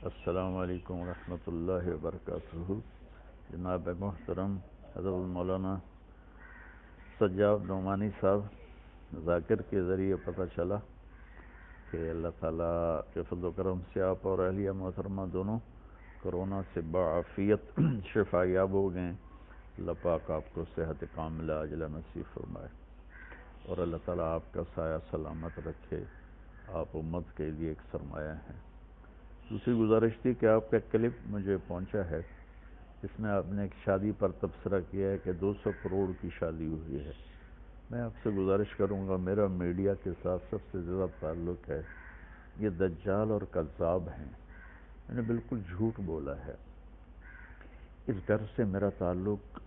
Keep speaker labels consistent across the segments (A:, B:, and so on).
A: السلام علیکم ورحمۃ اللہ وبرکاتہ۔ جناب محترم حضرت مولانا سجاد نعمانی صاحب، ذاکر کے ذریعے پتہ چلا کہ اللہ تعالیٰ کے فضل و کرم سے آپ اور اہلیہ محترمہ دونوں کرونا سے بعافیت شفا یاب ہو گئے۔ اللہ پاک آپ کو صحت کاملہ عاجلہ نصیب فرمائے اور اللہ تعالیٰ آپ کا سایہ سلامت رکھے۔ آپ امت کے لیے ایک سرمایہ ہیں۔ دوسری گزارش تھی کہ آپ کا کلپ مجھے پہنچا ہے، اس میں آپ نے ایک شادی پر تبصرہ کیا ہے کہ 200 کروڑ کی شادی ہوئی ہے۔ میں آپ سے گزارش کروں گا، میرا میڈیا کے ساتھ سب سے زیادہ تعلق ہے، یہ دجال اور کذاب ہیں، میں نے بالکل جھوٹ بولا ہے۔ اس گھر سے میرا تعلق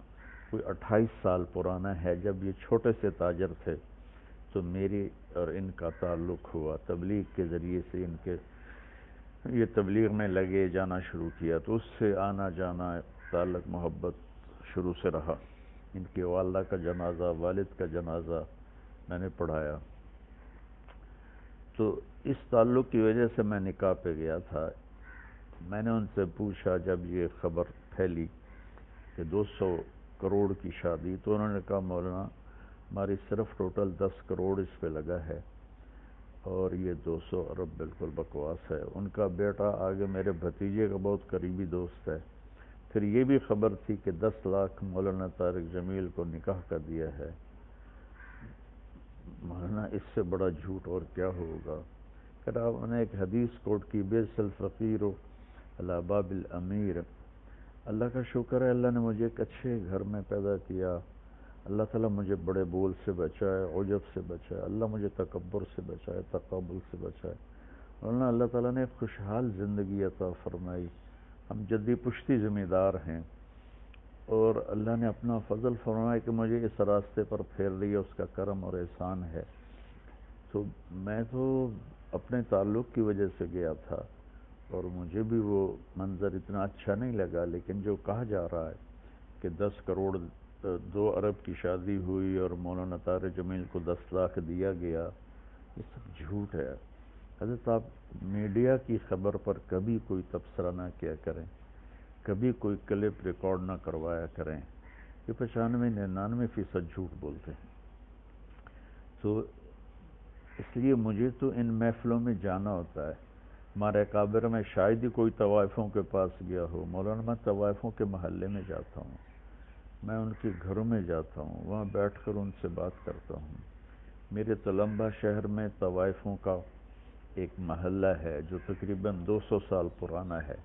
A: کوئی 28 سال پرانا ہے۔ جب یہ چھوٹے سے تاجر تھے تو میری اور ان کا تعلق ہوا، تبلیغ کے ذریعے سے یہ تبلیغ میں لگے، جانا شروع کیا تو اس سے آنا جانا تعلق محبت شروع سے رہا۔ ان کی والدہ کا جنازہ، والد کا جنازہ میں نے پڑھایا، تو اس تعلق کی وجہ سے میں نکاح پہ گیا تھا۔ میں نے ان سے پوچھا جب یہ خبر پھیلی کہ 200 کروڑ کی شادی، تو انہوں نے کہا مولانا ہماری صرف ٹوٹل 10 کروڑ اس پہ لگا ہے اور یہ 200 ارب بالکل بکواس ہے۔ ان کا بیٹا آگے میرے بھتیجے کا بہت قریبی دوست ہے۔ پھر یہ بھی خبر تھی کہ 10 لاکھ مولانا طارق جمیل کو نکاح کر دیا ہے۔ مولانا اس سے بڑا جھوٹ اور کیا ہوگا؟ پھر آپ نے ایک حدیث کوٹ کی، بیس الفقیر علی باب الامیر۔ اللہ کا شکر ہے، اللہ نے مجھے ایک اچھے گھر میں پیدا کیا۔ اللہ تعالیٰ مجھے بڑے بول سے بچائے، عجب سے بچائے، اللہ مجھے تکبر سے بچائے، تقابل سے بچائے۔ مولانا اللہ تعالیٰ نے ایک خوشحال زندگی عطا فرمائی۔ ہم جدی پشتی ذمہ دار ہیں اور اللہ نے اپنا فضل فرمایا کہ مجھے اس راستے پر پھیر لیا، اس کا کرم اور احسان ہے۔ تو میں تو اپنے تعلق کی وجہ سے گیا تھا اور مجھے بھی وہ منظر اتنا اچھا نہیں لگا، لیکن جو کہا جا رہا ہے کہ 10 کروڑ 2 ارب کی شادی ہوئی اور مولانا طارق جمیل کو 10 لاکھ دیا گیا، یہ سب جھوٹ ہے۔ حضرت آپ میڈیا کی خبر پر کبھی کوئی تبصرہ نہ کیا کریں، کبھی کوئی کلپ ریکارڈ نہ کروایا کریں، یہ 95-99% جھوٹ بولتے ہیں۔ تو اس لیے مجھے تو ان محفلوں میں جانا ہوتا ہے۔ ہمارے اکابر میں شاید ہی کوئی طوائفوں کے پاس گیا ہو۔ مولانا میں طوائفوں کے محلے میں جاتا ہوں، میں ان کے گھروں میں جاتا ہوں، وہاں بیٹھ کر ان سے بات کرتا ہوں۔ میرے تلمبہ شہر میں طوائفوں کا ایک محلہ ہے جو تقریباً 200 سال پرانا ہے۔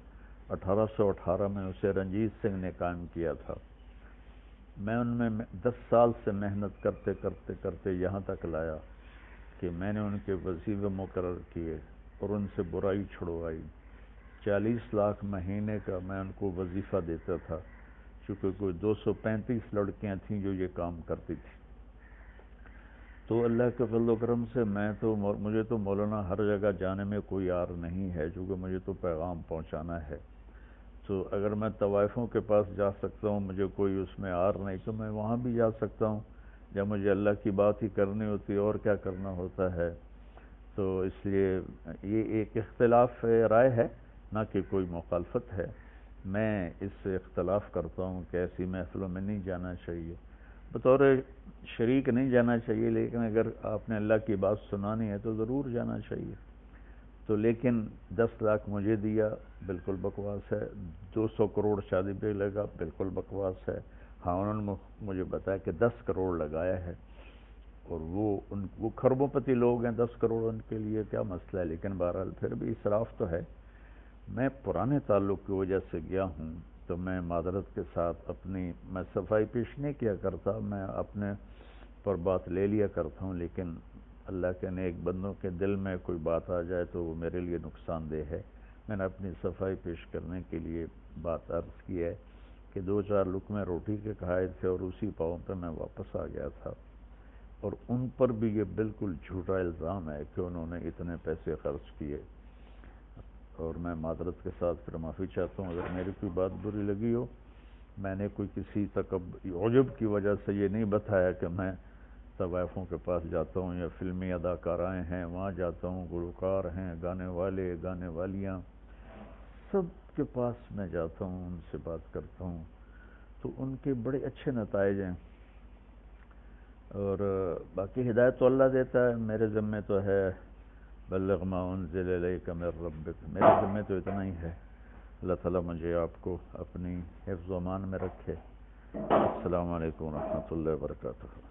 A: 1818 میں اسے رنجیت سنگھ نے قائم کیا تھا۔ میں ان میں 10 سال سے محنت کرتے کرتے کرتے یہاں تک لایا کہ میں نے ان کے وظیفے مقرر کیے اور ان سے برائی چھڑوائی۔ 40 لاکھ مہینے کا میں ان کو وظیفہ دیتا تھا، چونکہ کوئی 235 لڑکیاں تھیں جو یہ کام کرتی تھیں۔ تو اللہ کے فضل و کرم سے مجھے تو مولانا ہر جگہ جانے میں کوئی عار نہیں ہے، چونکہ مجھے تو پیغام پہنچانا ہے۔ تو اگر میں طوائفوں کے پاس جا سکتا ہوں، مجھے کوئی اس میں عار نہیں، تو میں وہاں بھی جا سکتا ہوں جب مجھے اللہ کی بات ہی کرنی ہوتی ہے، اور کیا کرنا ہوتا ہے۔ تو اس لیے یہ ایک اختلاف رائے ہے، نہ کہ کوئی مخالفت ہے۔ میں اس سے اختلاف کرتا ہوں کہ ایسی محفلوں میں نہیں جانا چاہیے، بطور شریک نہیں جانا چاہیے، لیکن اگر آپ نے اللہ کی بات سنانی ہے تو ضرور جانا چاہیے۔ تو لیکن 10 لاکھ مجھے دیا، بالکل بکواس ہے۔ 200 کروڑ شادی پہ لگا، بالکل بکواس ہے۔ ہاں انہوں نے مجھے بتایا کہ 10 کروڑ لگایا ہے، اور وہ کھربوں پتی لوگ ہیں، 10 کروڑ ان کے لیے کیا مسئلہ ہے، لیکن بہرحال پھر بھی اسراف تو ہے۔ میں پرانے تعلق کی وجہ سے گیا ہوں، تو میں معذرت کے ساتھ میں صفائی پیش نہیں کیا کرتا، میں اپنے پر بات لے لیا کرتا ہوں، لیکن اللہ کے نیک بندوں کے دل میں کوئی بات آ جائے تو وہ میرے لیے نقصان دہ ہے۔ میں نے اپنی صفائی پیش کرنے کے لیے بات عرض کی ہے کہ 2-4 لقمے روٹی کے کھائے تھے اور اسی پاؤں پہ میں واپس آ گیا تھا، اور ان پر بھی یہ بالکل جھوٹا الزام ہے کہ انہوں نے اتنے پیسے خرچ کیے۔ اور میں معذرت کے ساتھ پھر معافی چاہتا ہوں اگر میری کوئی بات بری لگی ہو۔ میں نے کوئی کسی عجب کی وجہ سے یہ نہیں بتایا کہ میں طوائفوں کے پاس جاتا ہوں یا فلمی اداکارائیں ہیں وہاں جاتا ہوں، گلوکار ہیں، گانے والے، گانے والیاں، سب کے پاس میں جاتا ہوں، ان سے بات کرتا ہوں، تو ان کے بڑے اچھے نتائج ہیں۔ اور باقی ہدایت تو اللہ دیتا ہے، میرے ذمہ تو ہے بلغ ما انزل الیک من ربک، میرے ذمہ تو اتنا ہی ہے۔ اللہ تعالیٰ مجھے آپ کو اپنی حفظ و امان میں رکھے۔ السلام علیکم ورحمۃ اللہ وبرکاتہ۔